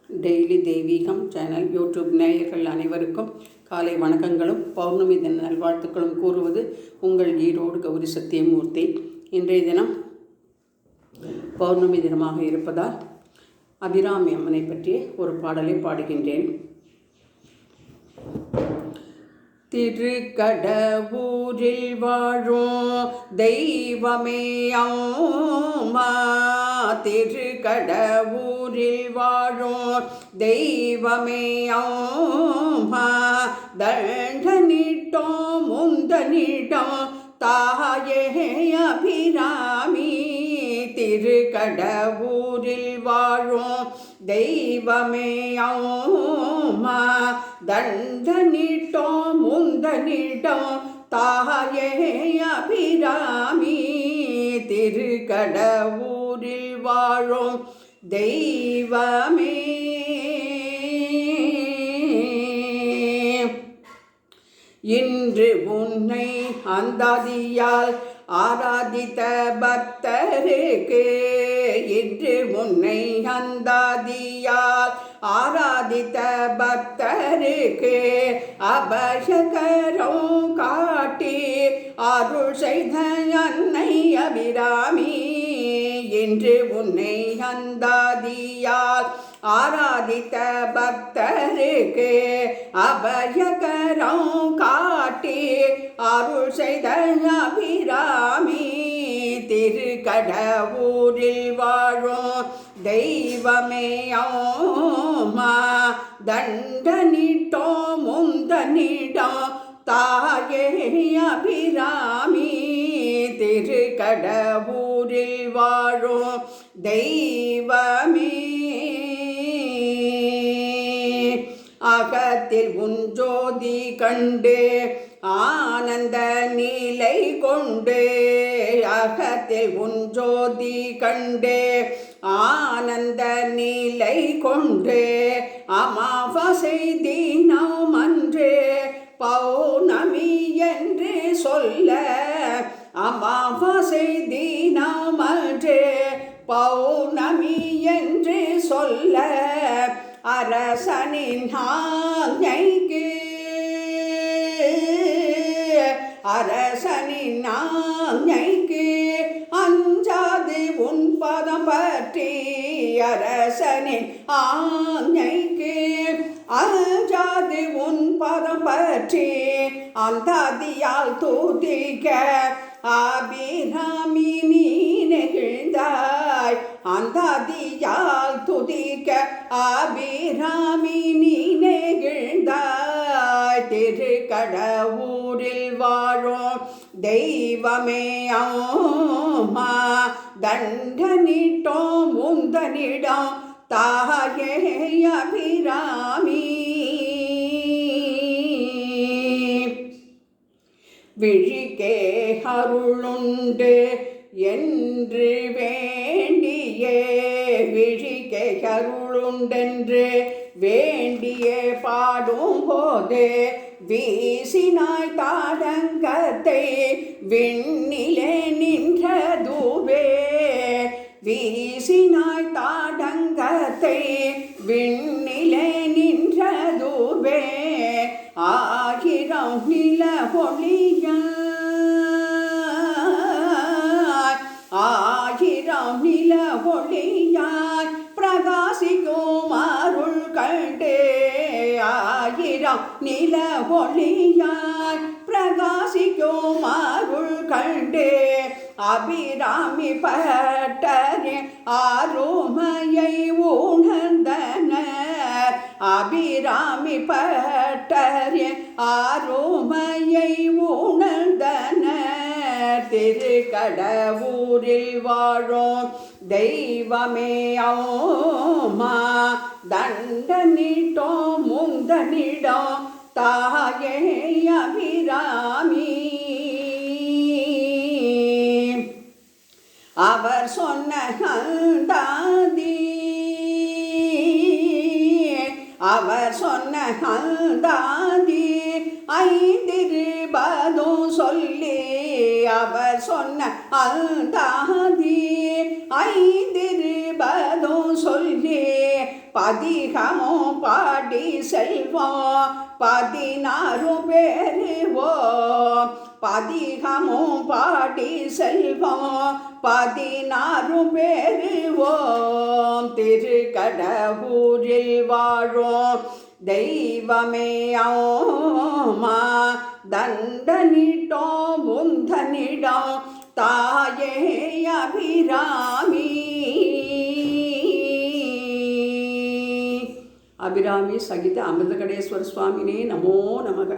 Daily தெய்வீகம் channel YouTube நேயர்கள் அனைவருக்கும் காலை வணக்கங்களும் பௌர்ணமி தின நல்வாழ்த்துக்களும் கூறுவது உங்கள் ஈரோடு கௌரி சத்தியமூர்த்தி. இன்றைய தினம் பௌர்ணமி தினமாக இருப்பதால் அபிராமி அம்மனை பற்றிய ஒரு பாடலை பாடுகின்றேன். திருக்கடவூரில் வாழும் தெய்வமே அம்மா, திருக்கடவூரில் வாழும் தெய்வமே அம்மா, தண்டனிட்டோம் முந்தனிடம் தாயே அபிராமி, திருக்கடவூரில் வாழும் தெய்வமே அம்மா, தண்டனிட்டோம் முந்தனிடம் தாயே அபிராமி, திருக்கடவூரில் வாழும் தெய்வமே. இன்று உன்னை அந்தாதியால் ஆராதித்த பக்தருக்கு, இன்று உன்னை அந்தாதியால் ஆராதித்த பக்தருக்கு அபயகரம் காட்டி அருள் செய்த அன்னை அபிராமி, இன்று உன்னை அந்தாதியால் ஆராதித்த பக்தருக்கு அபயகரம் காட்டி அருள் செய்த அபிராமி, திருக்கடவூரில் வாழும் தெய்வமே அம்மா, தண்டனிட்டோம் முந்தனிடம் தாயே அபிராமி, திருக்கடவூரில் வாழும் தெய்வமே. அகத்தில் உன் ஜோதி கண்டு ஆனந்த நிலை கொண்டு, அகத்தில் உன் ஜோதி கண்டு ஆனந்த நிலை கொண்டு, அமாவாசை தினம் அன்று பௌர்ணமி என்று சொல்ல, அமாவாசை தினம் அன்று பௌர்ணமி என்று சொல்ல, அரசனின் ஆజ్ఞைக்கு அரசனின் ஆజ్ஞைக்கு அஞ்சாது உன் பதம் பற்றி, அரசனின் ஆజ్ஞைக்கு அஞ்சாது உன் பதம் பற்றி அந்தாதியால் துதிக்க அபிராமி நீ நெகிழ்ந்தாய், அந்தாதியால் துதிக்க அபிராமி நீ நெகிழ்ந்தாய், திருக்கடவூரில் வாழும் தெய்வமே அம்மா, தண்டனிட்டோம் முந்தனிடம் தாயே அபிராமி, விழிக்கே அருளுண்டு என்று வேண்டியே, விழிக்கே அருளுண்டென்று வேண்டியே பாடும் போது வீசினாய் தாடங்கத்தை விண்ணிலே நின்றதுவே, வீசினாய் தாடங்கத்தை விண்ணிலே நின்றதுவே, ஆயிரம் நில ஒளியாய், ஆயிரம் நில ஒளியாய் பிரகாசிக்கும் அருள் கண்டே, ஆயிரம் நில ஒளியாய் பிரகாசிக்கும் அருள் கண்டே, அபிராமி பட்டரே ஆரோமையை உணர்ந்தனர், அபிராமி பட்டரே ஆரோமையை உணர்ந்தனர், திருக்கடவூரில் வாழும் தெய்வமே அம்மா, தண்டனிட்டோம் முந்தனிடம் தாயே அபிராமி, அவர் சொன்ன அந்தாதி, அவர் சொன்ன அந்தாதி ஐந்திருபதும் சொல்லி, அவர் சொன்ன அந்தாதி ஐந்திருபதும் சொல்லி பதிகமும் பாடி செல்வோம் 16 பேருவோம் பதிகமும் பாடி செல்வோம் 16 பேருவோம் திருக்கடவூரில் வாழும் தெய்வமே ஆமா தண்டனிட்டோம் முந்தனிடம் தாயே அபிராமி அபிராமி சகித அமிர்தகடேஸ்வர சுவாமினே நமோ நமக.